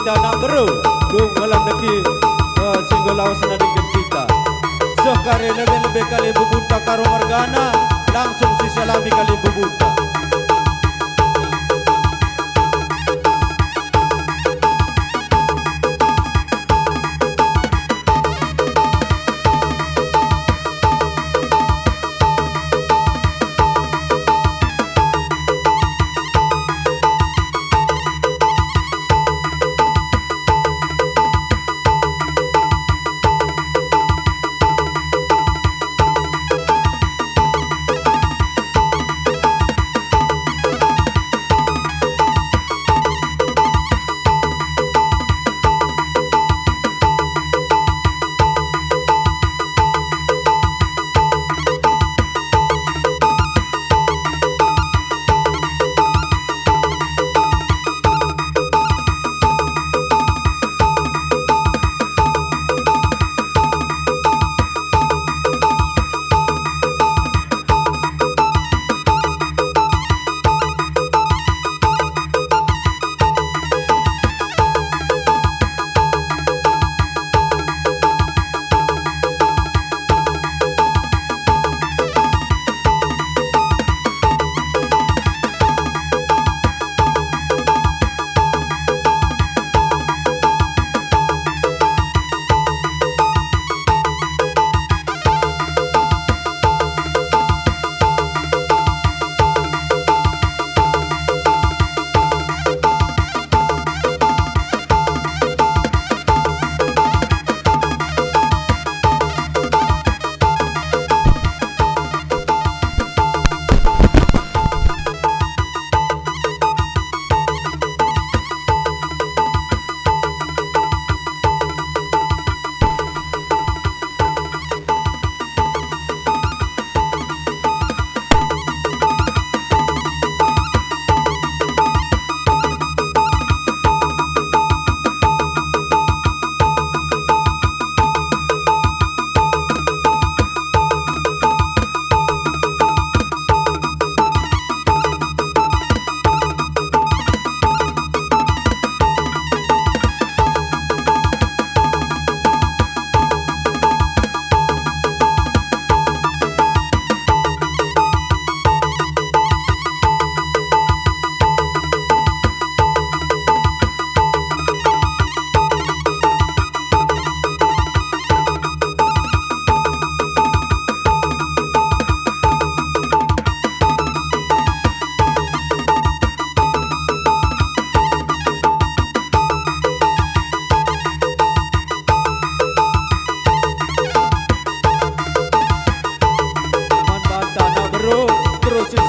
kita nak beru dung malam deki singgol lawas dengan kita sekare lebih kali bubunta karo margana langsung si salami kali bubunta.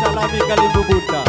Salami kali bubunta.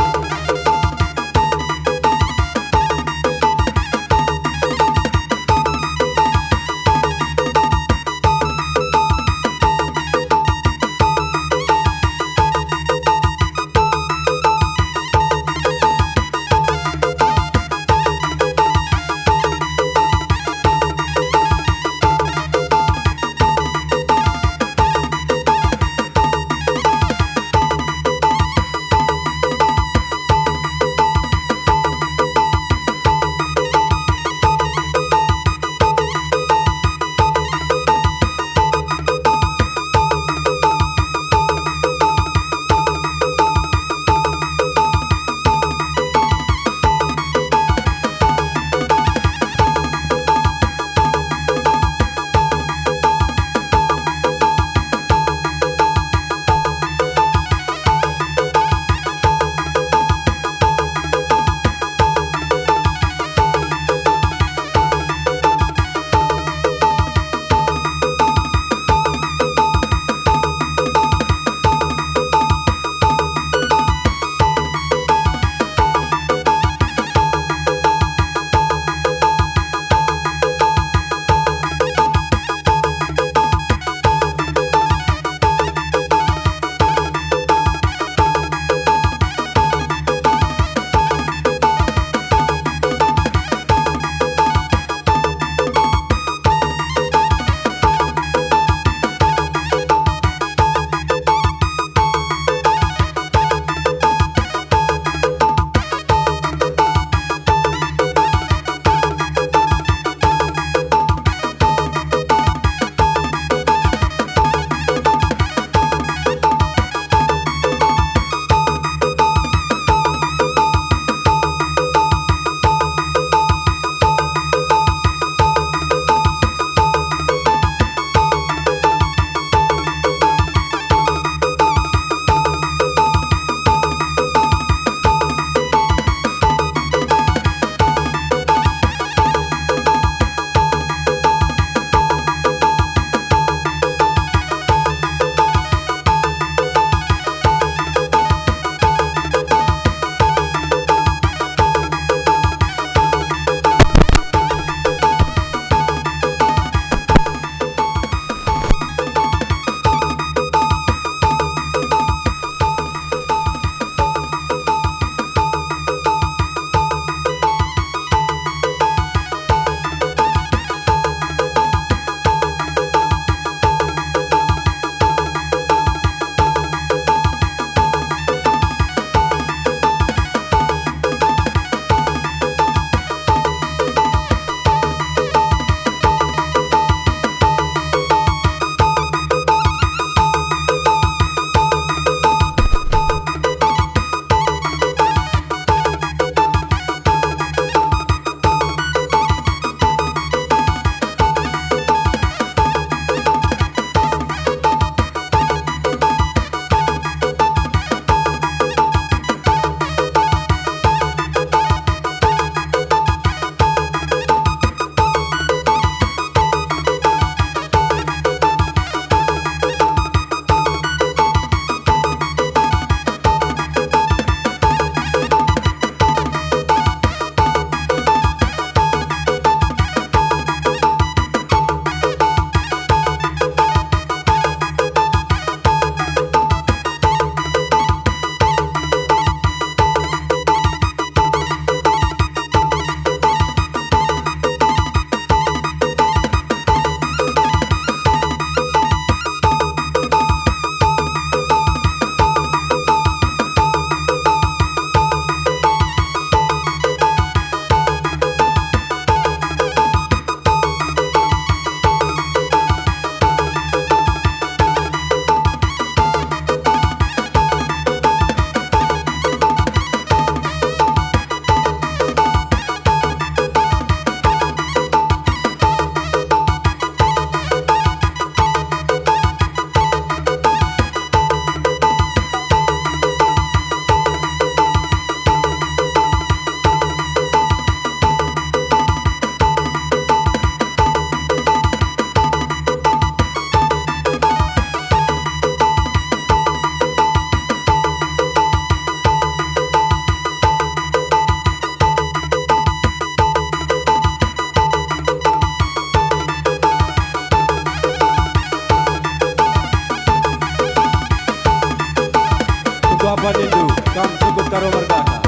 Bapak Nindu Kang Sugut Karo Margana.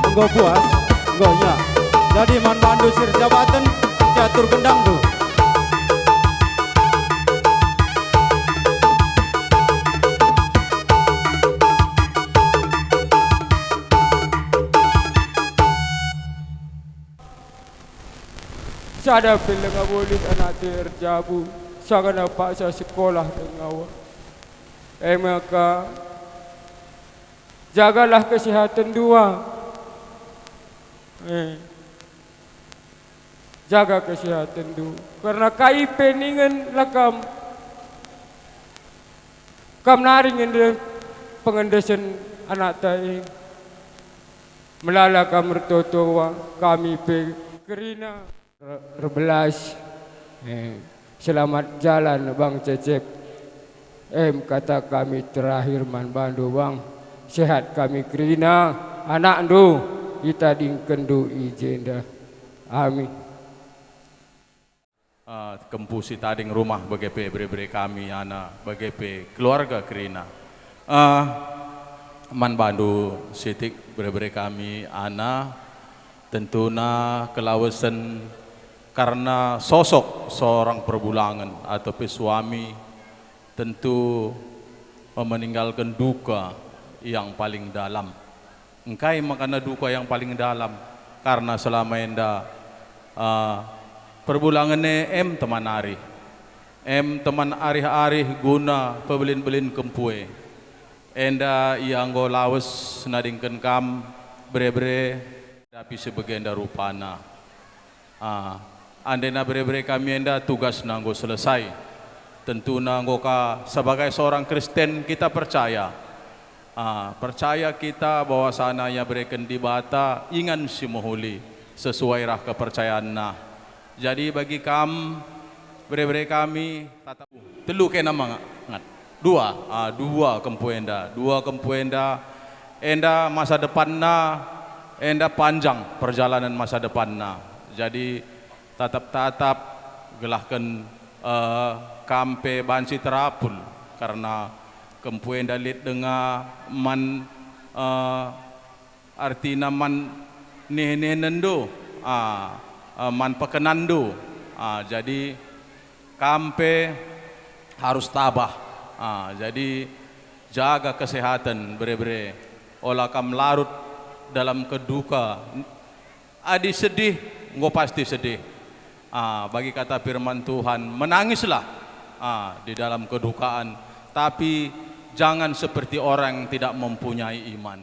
Enggo puas, enggo nya. Jadi man mandu sir jabatan catur gendang du. Sada pilang abulit anak terjabu, sangat nampak sa sekolah dengan awak. Maka jagalah kesihatan dua. Jaga kesihatan dua. Karena KIP ningan lakam naringin dan pengendesan anak taing. Melalaka mertotowa kami pe kerina. Rebelas, selamat jalan Bang Cecep. Kata kami terakhir man bandu bang, sehat kami kerina anak du kita dingkendu ijenda. Amin. Kempusi tading rumah BGP bere-bere kami anak BGP keluarga kerina. Man bandu sitik bere-bere kami anak tentuna kelawasan karena sosok seorang perbulangan atau suami tentu meninggalkan duka yang paling dalam. Engkai makana duka yang paling dalam karena selama enda perbulangan teman arih guna pebelin-belin kempue. Enda yang go lawas nadingkan kam bre-bre tapi sebagian rupana. Andena bre-bre kami enda tugas nanggo selesai. Tentu nanggo ka sebagai seorang Kristen kita percaya. Percaya kita bahwa sananya bereken di bata ingan si mohuli sesuai rah kepercayaan nah. Jadi bagi bre-bre kami tatap telu kena mangat. Dua kempuenda enda masa depanna enda panjang perjalanan masa depanna. Jadi tatap gelahkan kampe bansi terapul karena kempuen dalit denga man artina man nendo man pekenando. Jadi kampe harus tabah. Jadi jaga kesehatan bre-bre olah kam larut dalam keduka adi sedih engkau pasti sedih. Bagi kata firman Tuhan, menangislah di dalam kedukaan, tapi jangan seperti orang yang tidak mempunyai iman.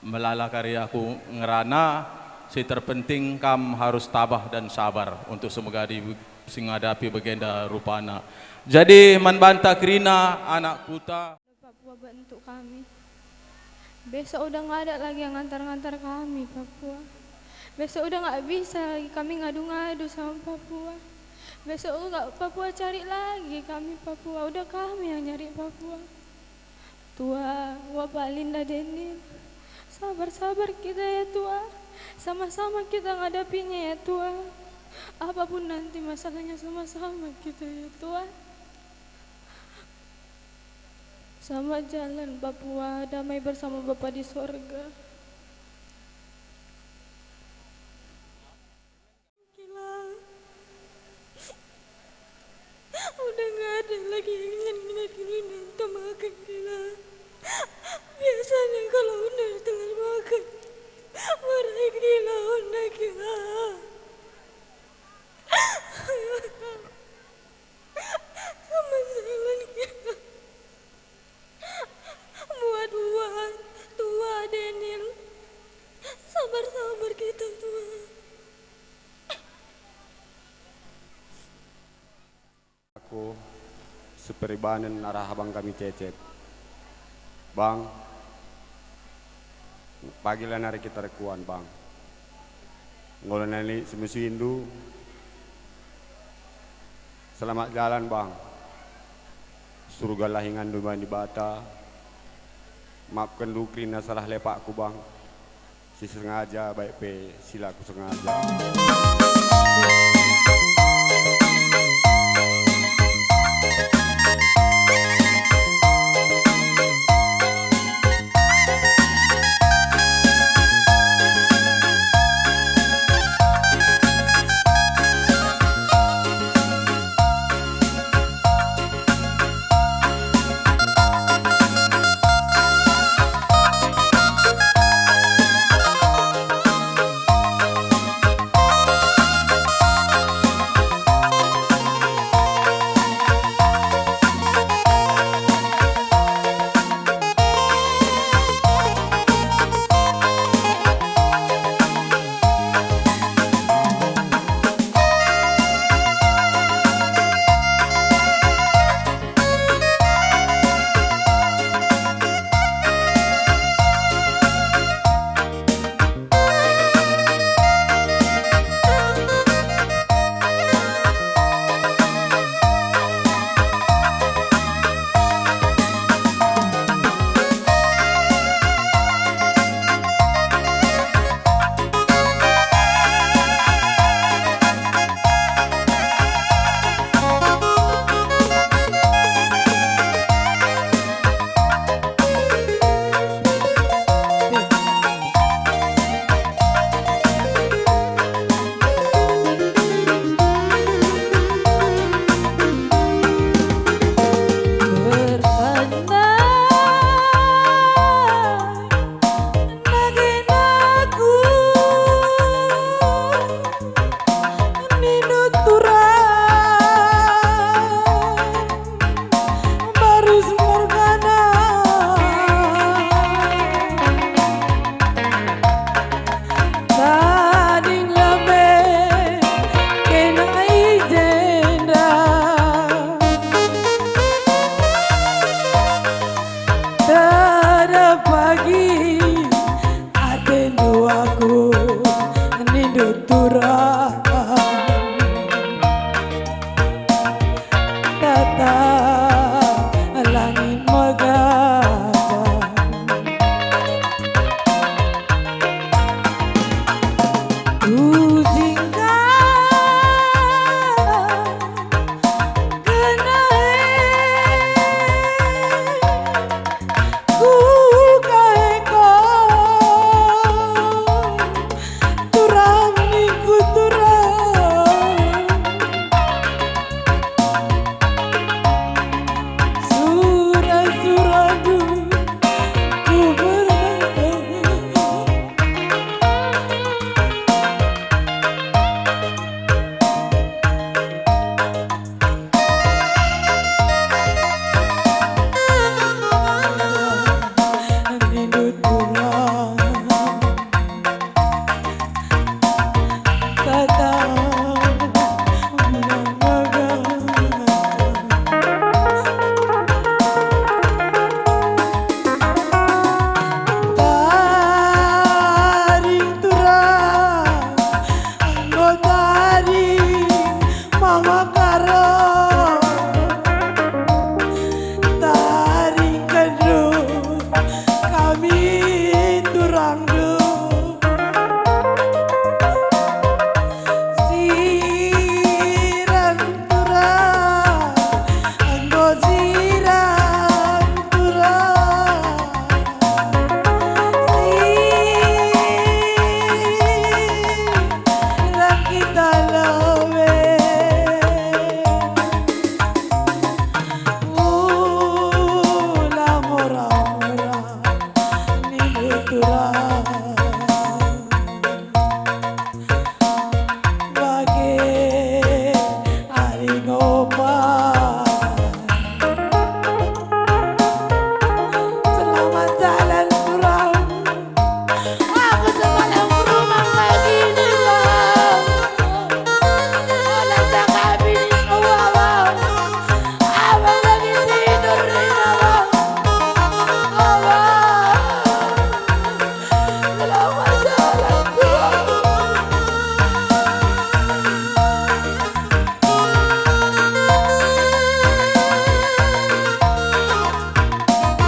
Melala karyaku ngerana, si terpenting kam harus tabah dan sabar untuk semoga menghadapi bagenda rupana. Jadi manbanta krina anak kuta. Papua bentuk kami. Besok udah nggak ada lagi yang ngantar-ngantar kami Papua. Besok udah nggak bisa lagi kami ngadu-ngadu sama Papua. Besok nggak Papua cari lagi kami Papua. Udah kami yang nyari Papua. Tua, Bapak Linda Denin, sabar-sabar kita ya Tua. Sama-sama kita ngadapinya ya Tua. Apapun nanti masalahnya sama-sama kita ya Tua. Selamat jalan Papua, damai bersama Bapa di sorga. Gila. Udah gak ada lagi yang ingin kita makan gila. Biasanya kalau udah telat makan, marah gila, udah gila. Sama jalan gila. Buat tua Daniel, sabar-sabar kita tua. Aku seperibanan arah abang kami Cecep. Bang, pagilah nari kita rekuan bang. Ngolong nani semusu Hindu. Selamat jalan bang. Surga lahingan dumah di bata. Maafkan dukrina salah lepakku bang. Si sengaja baik pe silaku sengaja.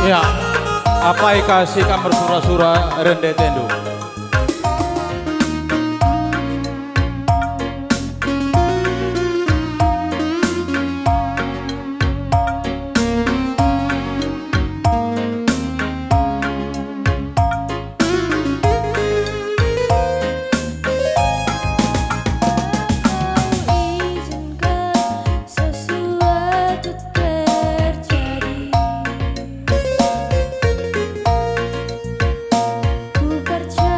Ya, apa kasih kamar sura-sura rende tendu. Izinkan sesuatu terjadi. Ku percaya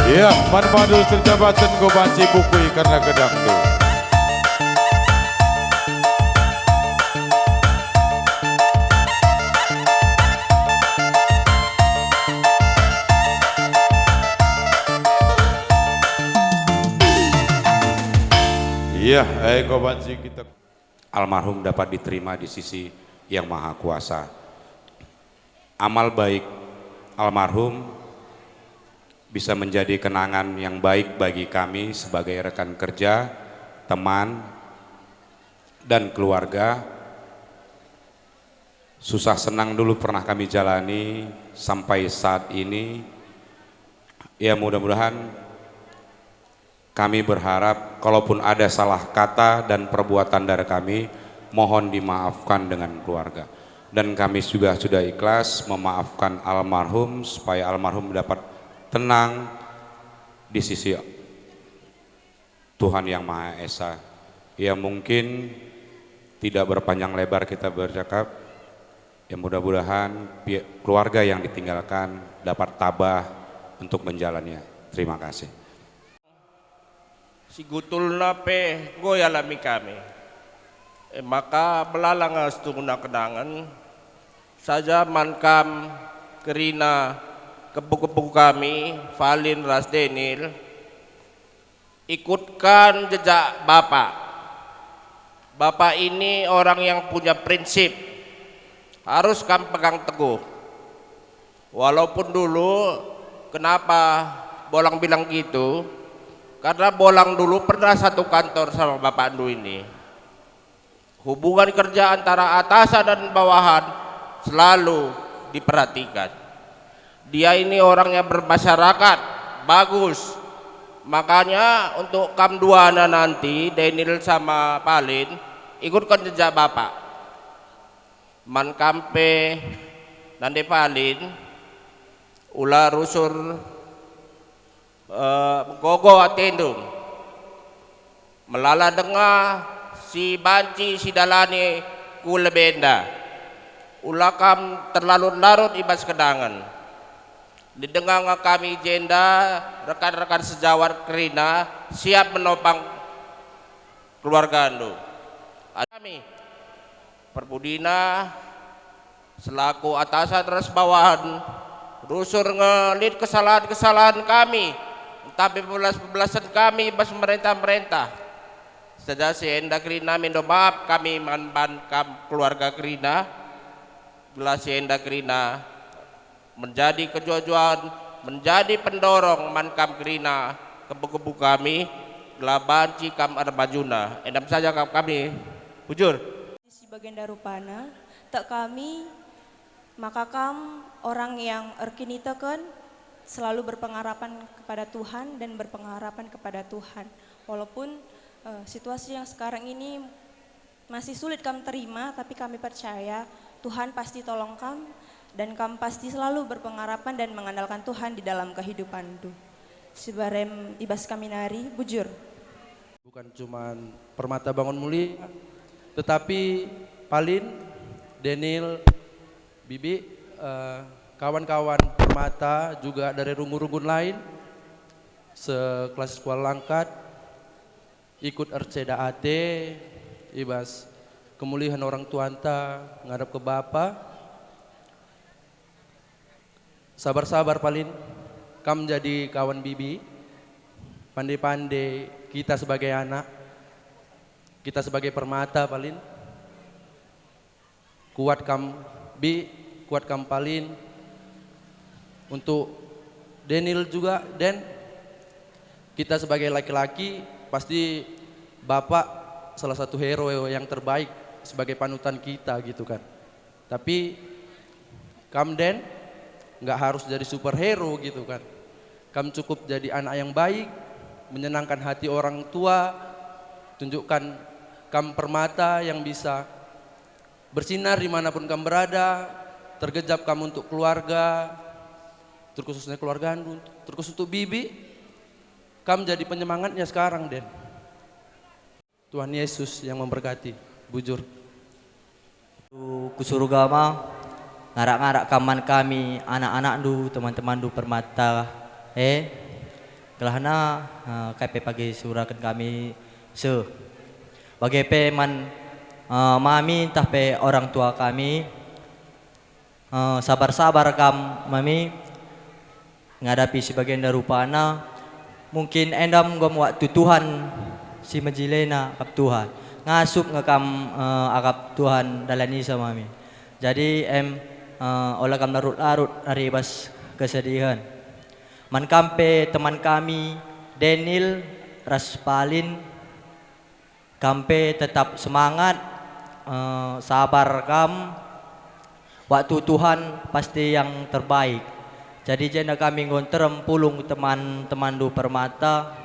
Ya, manpadu serjabatan go banci bukui karena gedang do. Iya, go banci kita. Almarhum dapat diterima di sisi Yang Maha Kuasa. Amal baik almarhum bisa menjadi kenangan yang baik bagi kami sebagai rekan kerja, teman, dan keluarga. Susah senang dulu pernah kami jalani sampai saat ini. Ya, mudah-mudahan kami berharap kalaupun ada salah kata dan perbuatan dari kami, mohon dimaafkan dengan keluarga. Dan kami juga sudah ikhlas memaafkan almarhum supaya almarhum dapat tenang di sisi Tuhan Yang Maha Esa. Ya, mungkin tidak berpanjang lebar kita bercakap. Ya, mudah-mudahan keluarga yang ditinggalkan dapat tabah untuk menjalannya. Terima kasih. Sigutul na pe goyalami kami. Maka belalang astuna kenangan saja mankam kerina kebu-kebu kami Valin Ras Denil ikutkan jejak Bapak. Bapak ini orang yang punya prinsip, harus kami pegang teguh. Walaupun dulu kenapa Bolang bilang gitu, karena Bolang dulu pernah satu kantor sama Bapak Andu ini. Hubungan kerja antara atasan dan bawahan selalu diperhatikan. Dia ini orang yang bermasyarakat, bagus. Makanya untuk Kamduana nanti, Denil sama Palin, ikutkan jejak Bapak. Man kampe nande Palin, ulah rusur gogo atendum. Melala dengar si banci si dalani kulebenda ulakam terlarut-larut ibas kedangan didengar kami jenda rekan-rekan sejawat kerina siap menopang keluarga Andu. Kami Perbudina selaku atasan terus bawahan rusur ngelit kesalahan-kesalahan kami tapi pembelasan kami bas merintah-merintah. Saja si Enda Krina minta maaf kami manban keluarga Krina. Bila si Enda Krina menjadi kejujuan, menjadi pendorong mankam Krina kebu-kebu kami, gelaban cikam arbajuna. Endam saja kami, bujur. Si Bagenda Rupana, tak kami maka kam orang yang erkini teken selalu berpengharapan kepada Tuhan dan berpengharapan kepada Tuhan. Walaupun situasi yang sekarang ini masih sulit kami terima, tapi kami percaya Tuhan pasti tolong kami dan kami pasti selalu berpengharapan dan mengandalkan Tuhan di dalam kehidupan itu. Sibarem ibas kami nari, bujur. Bukan cuman Permata Bangun Mulia, tetapi Palin, Denil, Bibi, kawan-kawan Permata juga dari rungu-rungun lain, sekelas sekolah langkat, ikut Erceda Ate, ibas kemuliaan orang tuanta ngadap ke Bapa. Sabar-sabar Palin, kam jadi kawan Bibi, pandai-pandai kita sebagai anak, kita sebagai Permata Palin, kuat kam Bi, kuat kam Palin. Untuk Denil juga, Den, kita sebagai laki-laki pasti Bapak salah satu hero yang terbaik sebagai panutan kita gitu kan. Tapi Kamden nggak harus jadi superhero gitu kan. Kam cukup jadi anak yang baik, menyenangkan hati orang tua, tunjukkan Kam Permata yang bisa bersinar dimanapun Kam berada, tergejap Kam untuk keluarga, terkhususnya keluarga Andu, terkhusus untuk Bibi. Kam jadi penyemangatnya sekarang, Den. Tuhan Yesus yang memberkati, bujur. Kusurugama, ngarak-ngarak kaman kami, anak-anak du, teman-teman du Permata, Kelahana KP pagi surakan kami bagi peman mami entah pe orang tua kami sabar-sabar kam mami ngadapi sebagian darupana mungkin endam gom waktu Tuhan si majilena kap Tuhan ngasup ngekam akap Tuhan dalani sama mami. Jadi olah kam larut-larut hari bas kesedihan. Man kampe teman kami Daniel Raspalin kampe tetap semangat sabar kam waktu Tuhan pasti yang terbaik. Jadi jana kami ngonterem pulung teman-teman du permata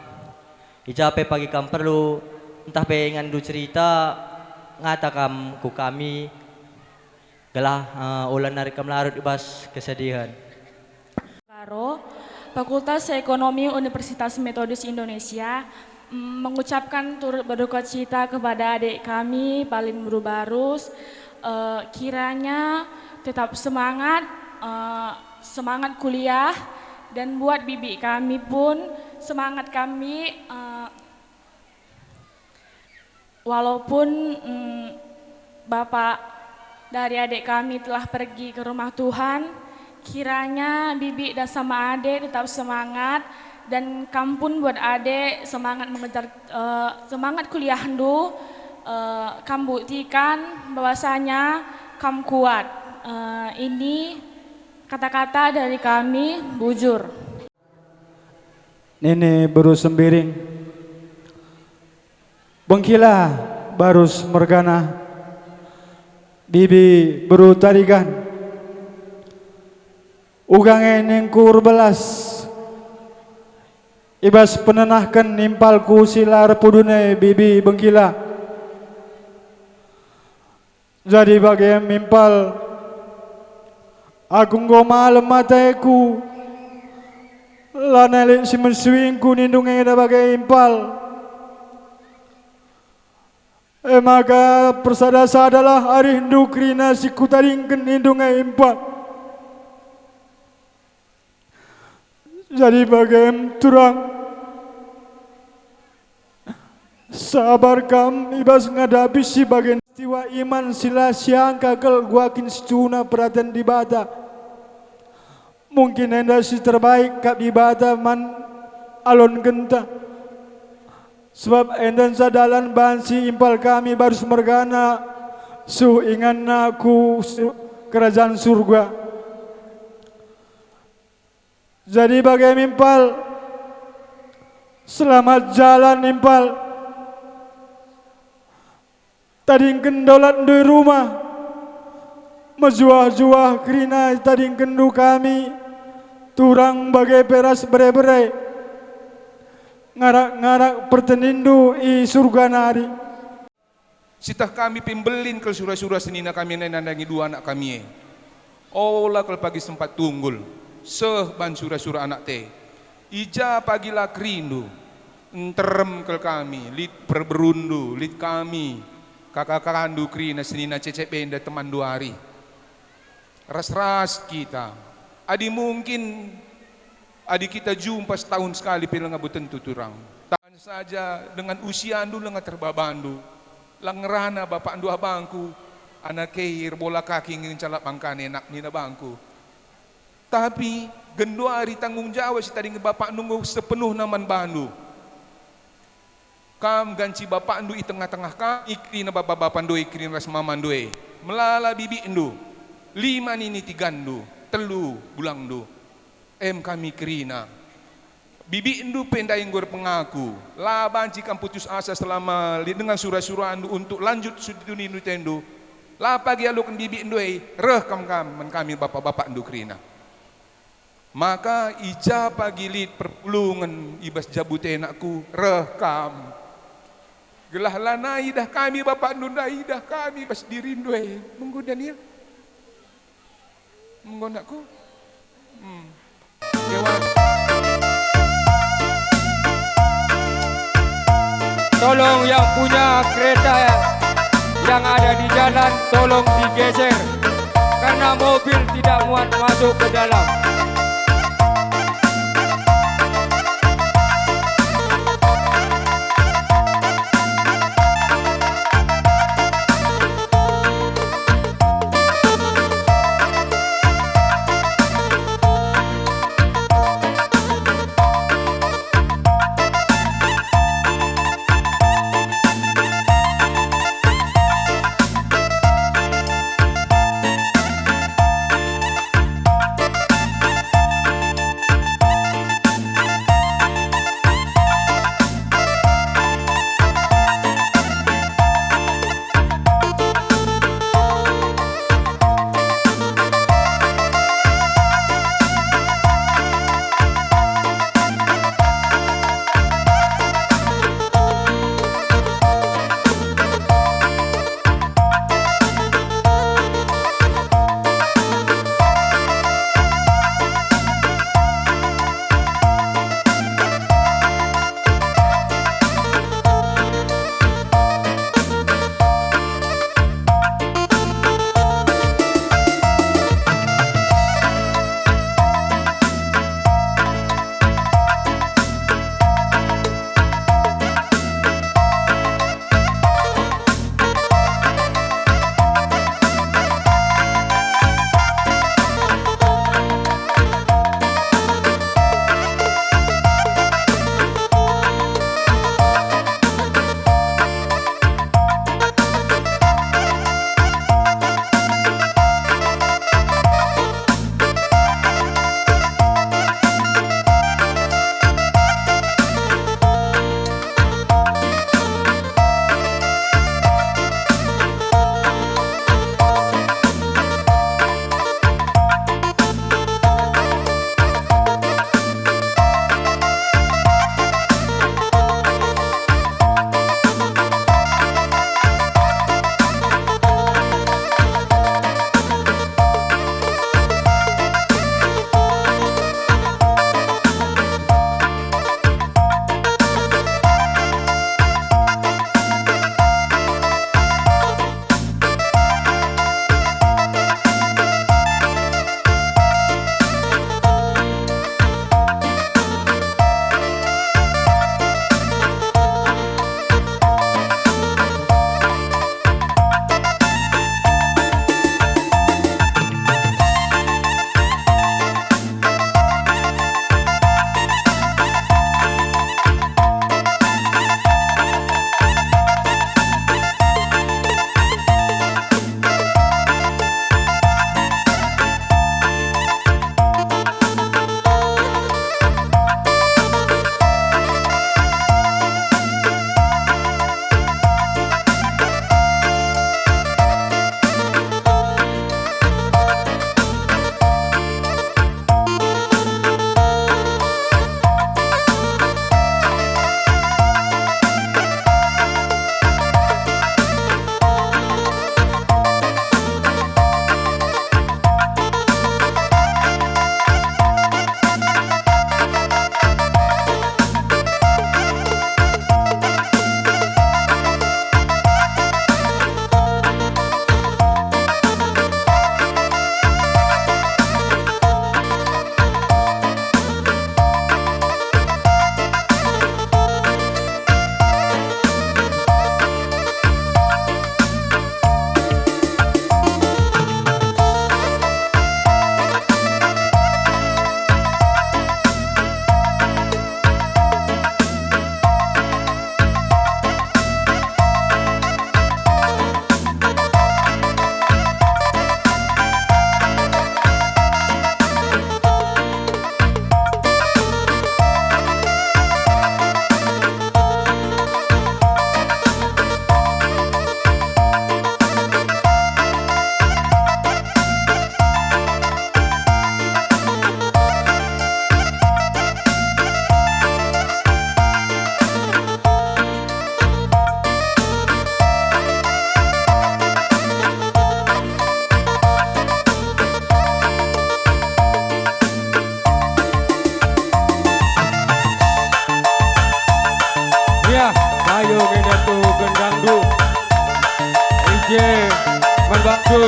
ijape pagi kam perlu entah pe ngandu cerita ngata kam ku kami gelah ulan narik kam larut ibas kesedihan. Karo Fakultas Ekonomi Universitas Metodis Indonesia mengucapkan turut berduka cita kepada adik kami Palin Brubarus. Kiranya tetap semangat, semangat kuliah, dan buat bibi kami pun semangat kami walaupun bapak dari adik kami telah pergi ke rumah Tuhan. Kiranya bibi dan sama adik tetap semangat, dan kampun buat adik semangat mengejar semangat kuliah hendu, kam buktikan bahwasanya kam kuat. Ini kata-kata dari kami, bujur. Nene baru sembiring, bengkila barus mergana, bibi baru tarigan. Ugang eneng kur belas ibas penenahkan nimpalku silar pudune bibi bengkila. Jadi bagi mimpal aku nggo malam mataku lanalik si mensuingku nindung eda bagai impal. Maka persadasa adalah hari hindu krina si kutaringken nindung impal. Jadi bagaimana turang sabar kam ibas ngadapi si bagian istiwa iman sila siang kagel guakin secuna perhatian di bata. Mungkin enda si terbaik kap di bata man alon genta. Sebab enda sadalan bansi impal kami baru semergana su ingan aku kerajaan surga. Jadi bagai mimpal, selamat jalan mimpal. Tadi kendolat di rumah, mejuah-juah kerina tadi kendu kami, turang bagai peras bere-bere, ngarak-ngarak pertenindu i surga nari. Sitah kami pimbelin ke surah-surah senina kami nandangi dua anak kami. Olah kalau pagi sempat tunggul. Ban surah-surah anak teh ija pagilah kerindu enterem ke kami lit perberundu lit kami kakak kandu krina senina cecep benda teman 2 hari ras-ras kita adi mungkin adi kita jumpa setahun sekali pila ngabutan tuturang tahan saja dengan usia andu lenga terbabandu langerana bapak andu abangku anak keir bola kaki ngin calak bangkane nak nina bangku. Tapi gendo hari tanggung jawab si tadi bapak nunggu sepenuh naman bandu. Kam ganci bapak ndu i tengah-tengah kam ikri na bapak ndu ikri ras mama ndu melala bibi ndu 5 nini 3 ndu 3 bulang ndu kami krina bibi ndu pendai ngor pengaku lah banci kam putus asa selama dengan surah-surah ndu untuk lanjut suduni ndu tendu lah pagi alukan bibi ndu reh kam kami bapak-bapak ndu krina. Maka ija pagilit perpulungan ibas jabutenakku rekam. Gelah lana idah kami bapak nunda idah kami bas dirindui. Monggo Daniel. Monggo nakku. Dewan. Tolong yang punya kereta yang ada di jalan tolong digeser karena mobil tidak muat masuk ke dalam.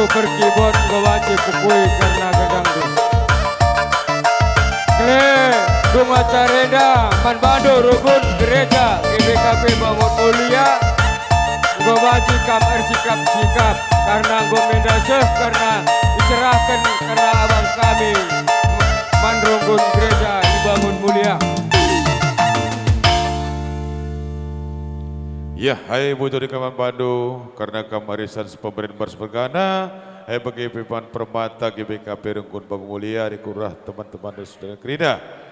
perkibon gawaci pukui karena gedang du. Bunga Carenda, Man Bandu Rukun Gereja GBKP Bangun Mulia. Gue baci kam sikap karena gue mendasih karena diserahkan karena abang kami Man Rukun Gereja di Bangun Mulia. Ya, hai butuh di Kaman Bandu karena kamarisan pemerintah bergana. Hai bagi pipan permata GBKP Rukun Bangun Mulia di kurah teman-teman dan saudara Krina.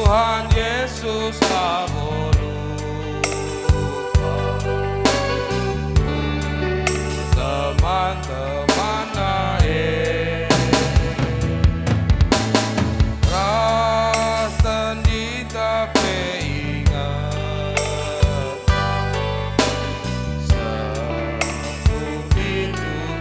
Tuhan Yesus kamu lupa teman-teman ras tendita ingat sebelum hidup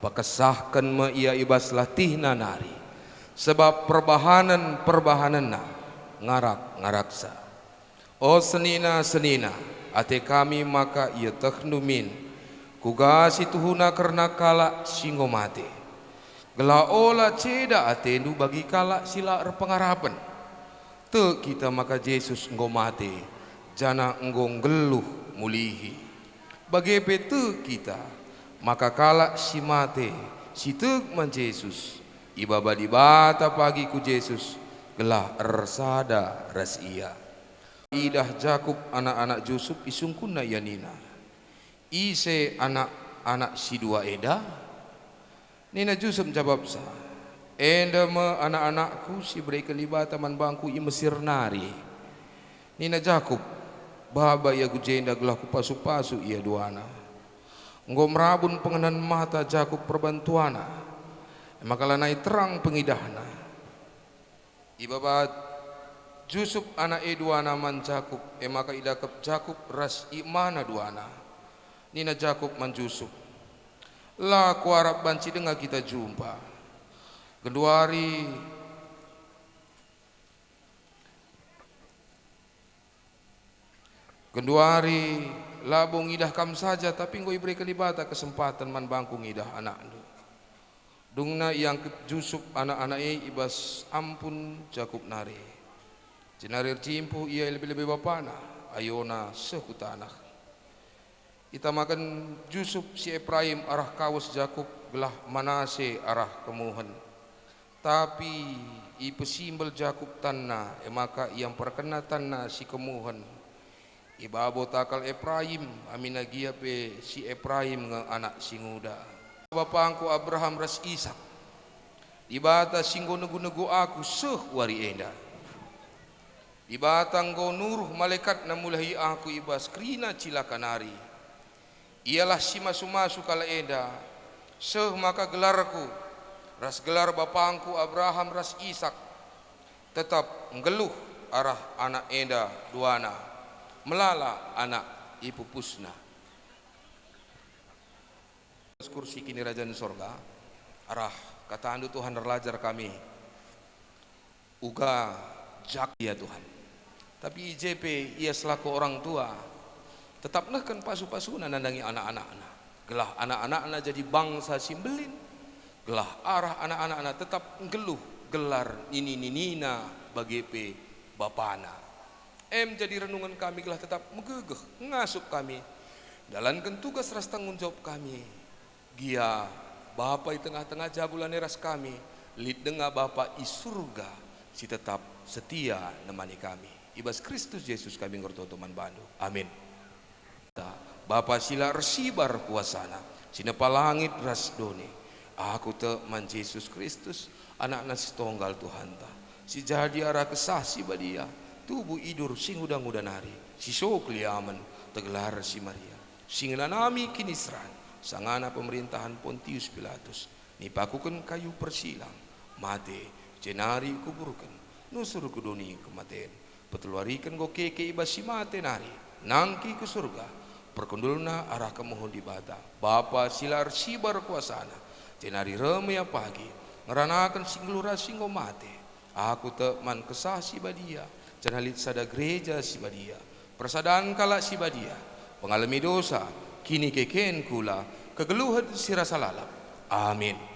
pakesahkan me ia ibas latihna nari sebab perbahananna ngarak-ngaraksa. O senina ate kami maka ia teknumin kugasi tuhuna karena kala singomate gela ola ceda ate nu bagi kala sila pengarapan te kita maka Yesus ngomate jana enggong geluh mulihi bagi pete kita maka kala si mate si teg man Yesus ibaba di bata pagi ku Yesus gelah ersada ras iya idah Jakub anak-anak Yusuf isungkunna yanina ise anak-anak si dua eda nina Yusuf jawab sa enda me anak-anakku si beri kelibatan man bangku i Mesir nari nina Jakub baba ia ku jenda gelah ku pasu-pasu ia duana nggo merabun pengenan mata Jakub perbantuana makalah naik terang pengidahna ibabat Yusuf anak duana man Jakub maka idakep Jakub ras imana duana nina Jakub man Yusuf lah ku harap banci dengar kita jumpa Genduari labung idah kam saja, tapi ngoi beri kelibata kesempatan man bangku ngidah anak du. Dungna yang kejusup anak-anak ibas ampun Jakup nari. Jenarir cimpu ia lebih-lebih bapana, ayona sekutanah. Ita makan Jusuf si Ephraim arah kawas Jakup gelah Manase arah kemuhen. Tapi ipesimbel Jakup tanna maka yang perkena tanna si kemuhen. Ibabo takal Ephraim amina gia pe si Ephraim nge anak singuda. Bapangku Abraham ras Ishak. Dibata singgo negu-negu aku seh wari enda. Dibatang go nuruh malaikat namulahi aku ibas krina cilakanari. Ialah si masu-masu kala enda. Seh maka gelarku ras gelar bapangku Abraham ras Ishak tetap ngeluh arah anak enda duana melala anak ibu pusna. Kursi kini Rajan Sorga arah kata andu Tuhan relajar kami uga jak ya Tuhan. Tapi IJP ia selaku orang tua tetap nahkan pasu-pasuna nandangi anak-anak-anak. Gelah anak-anak jadi bangsa simbelin. Gelah arah anak-anak tetap ngeluh gelar ini nina bagi pe bapana. Jadi renungan kami gelah tetap megegeh ngasup kami. Dalankan tugas ras tanggung jawab kami. Gia Bapa di tengah-tengah jabulan ras kami. Lid dengar Bapa i surga si tetap setia nemani kami. Ibas Kristus Yesus kami ngortoto man bandu. Amin. Bapa sila resibar kuasana. Sinapa langit ras doni. Aku te man Yesus Kristus anak nasi tonggal Tuhan ta. Si jadi arah kesah si badia. Tubuh idur sing udang-udang hari. Si sokliaman tegelar si Maria. Sing nanami kinisran. Sangana pemerintahan Pontius Pilatus. Nipakukan kayu persilang. Mate jenari kuburkan. Nusur kudoni kematen. Peteluarikan go keke ibasi mate nari. Nangki ke surga. Perkundulna arah kemohon di bata. Bapa silar sibar kuasana. Jenari remea pagi. Ngeranakan singlura singgo mate. Aku te man kesah si badia. Janalit sada gereja si badia. Persadaan kala si badia. Pengalami dosa. Kini keken kula kegeluhan si rasa lalap. Amin.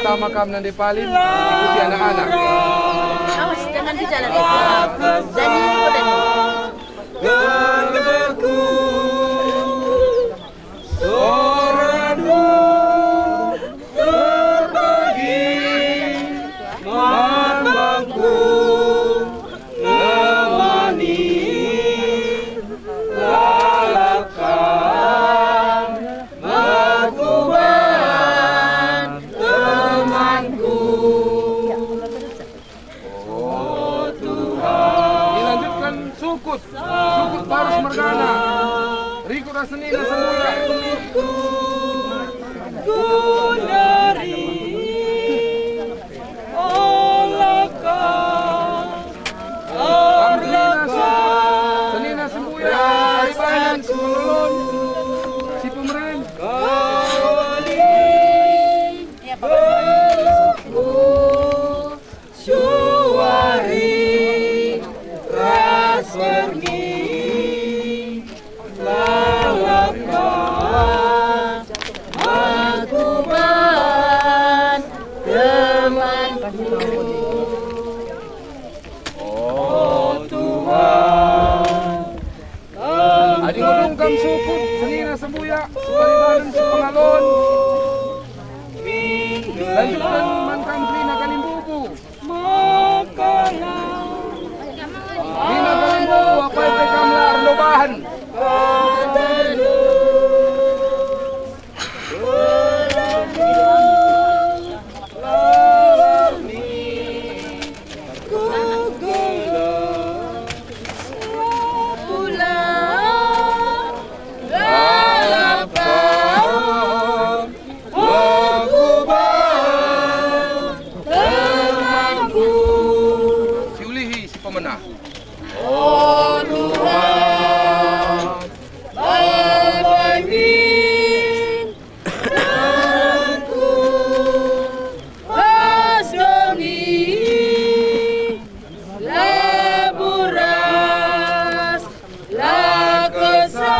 pertama kam nande palin ikuti anak-anak. Awas jangan di jalan itu. Jadi dan Genderku soradu terbagi mambangku nemani lalakan berkuban temanku. Oh Tuhan. Dilanjutkan sukut Barus Mergana, Riko Rasenina Semula. Senina Sembuya, Ibadan, Sulun, si pemeran. Syuari Raswerni lalakan akuban temanku. Oh Tuhan. Adi ngodongkam sukut Senina Sembuya Balibadan Sepengalon. Lanjutkan mantan Rina Kalimbubu. Rina Kalimbubu apa itu kamla Arlobahan. Oh Tuhan, berbaik aku asdoni laburas lakesan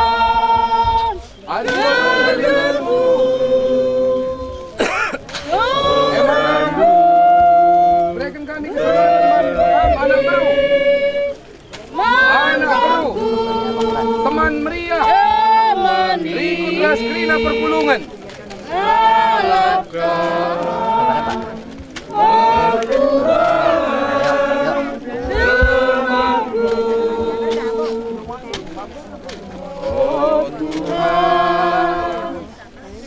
adirmu. Berikan kami kesempatan anak mau. Teman meriah Rikut Raskrina Perpulungan. Oh Tuhan,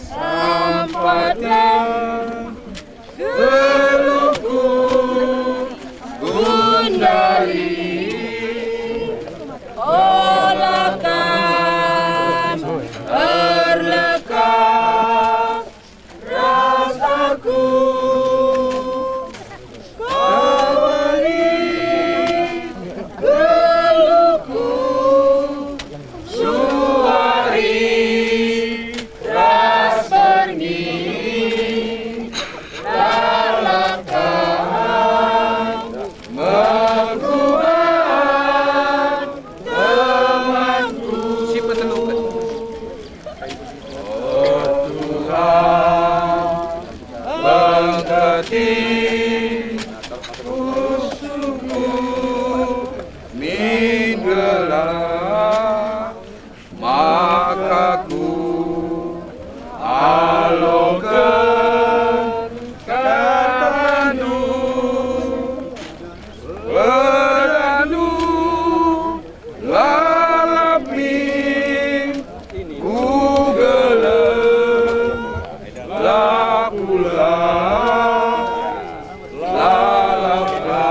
sampaikan keluhku Gundari. Olakan berlekat rasaku, kawali keluhku suari rasberni lalakan mengkuat temanku. Si petelukan. Oh Tuhan, berkati usuku minggelah maka ku alokan katandu beradu lalapin ku gelem lapula lalapkan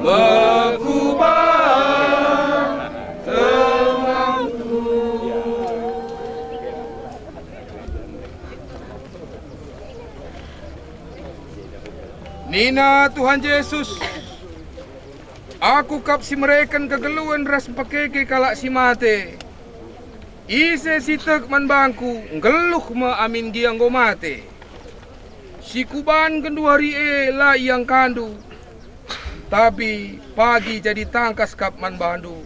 mekuban temanku. Nina Tuhan Yesus, aku kap si mereken kegeluan ras pekeke kalak si mate. Ise sitek man bangku ngeluh ma amin giang go mate. Si kuban kedua hari la yang kandu. Tapi pagi jadi tangkas kap man bandu.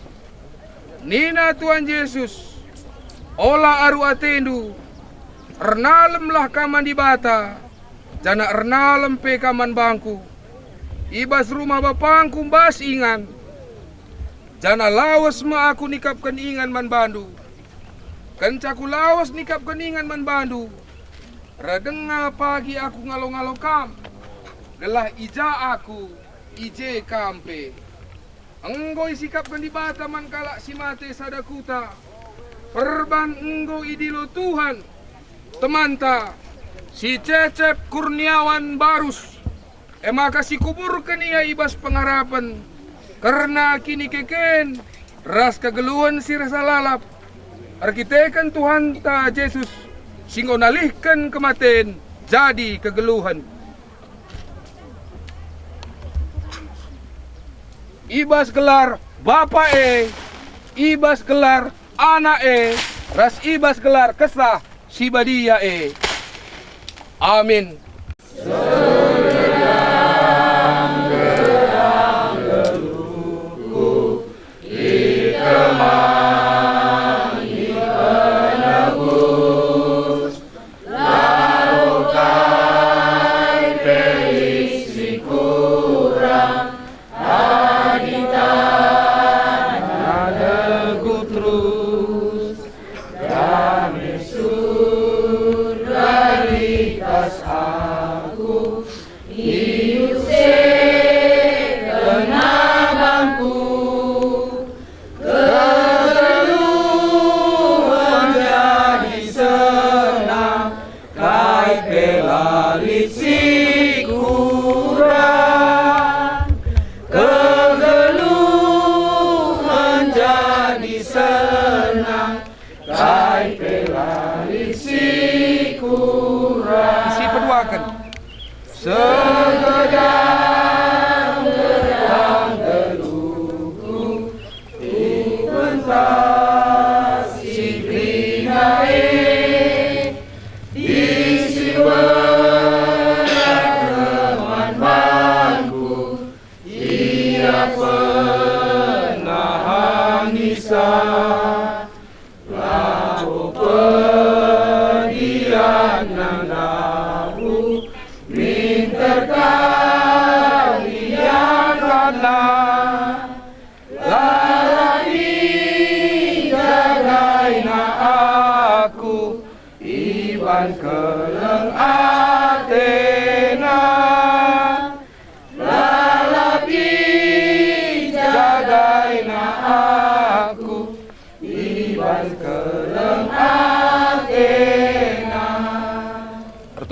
Nina Tuhan Yesus, ola aru atendu. Renalemlah kaman di bata. jana erna lempe kaman bangku. Ibas rumah bapangku bas ingan. Jana lawas ma aku nikapkan ingan man bandu. Kencaku lawas nikapkan ingan man bandu. Radenga pagi aku ngalo-ngalo kam. Gelah ija aku, ije kampe. Enggo isikapkan di bata man kalak si mate sadakuta. Perban enggo idilo Tuhan. Temanta, si Cecep Kurniawan Barus. Maka si kuburkan ia ibas pengharapan. Karena kini keken, ras kegeluhan si rasa lalap. Arkitekan Tuhan ta Yesus. Singgo nalihkan kematen jadi kegeluhan. Ibas gelar Bapak ibas gelar anak ras ibas gelar kesah si badia Amin.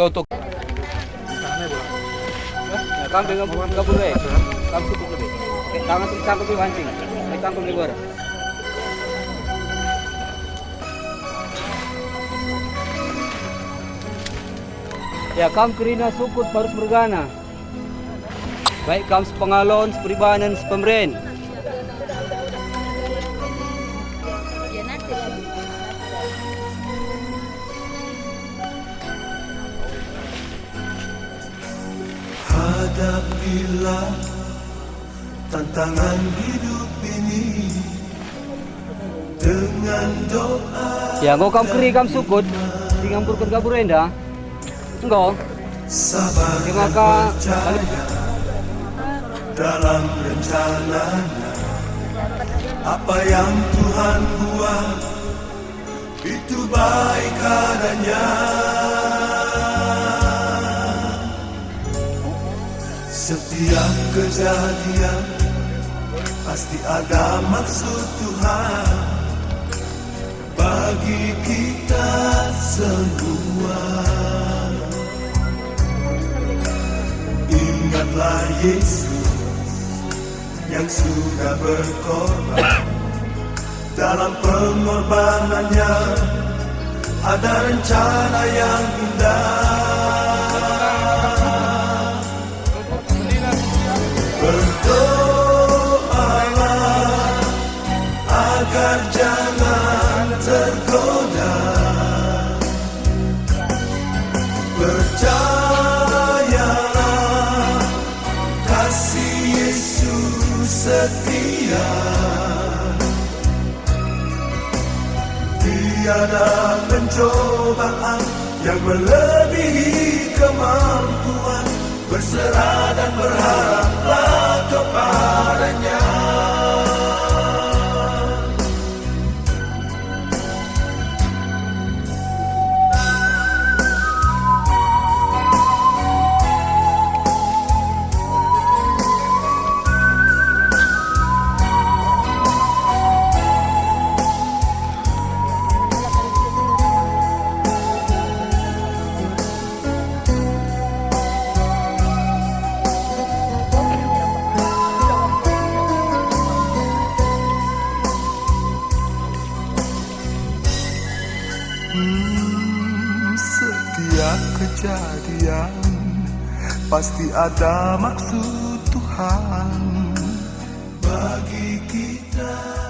Tutup. Kamu dengan kabur deh. Kamu cukup lebih. Tangan tuh cangkep di wancing. Cangkep di luar. Ya kamu kerina sukut harus bergana. Baik kamu sepengalon, seperibanan, sepemren. Hadapilah tantangan hidup ini dengan doa. Ya, engkau kamu keri kamu sukut, tingampurkan kabur enda. Engkau. Sabar dan percaya dalam rencananya. Apa yang Tuhan buat itu baik adanya. Setiap kejadian pasti ada maksud Tuhan bagi kita semua. Ingatlah Yesus yang sudah berkorban. Dalam pengorbanannya ada rencana yang indah. Berdoalah agar jangan tergoda. Percayalah kasih Yesus setia. Tiada pencobaan yang melebihi kemampuan, berserah dan berharaplah kepadanya. Setiap kejadian pasti ada maksud Tuhan bagi kita.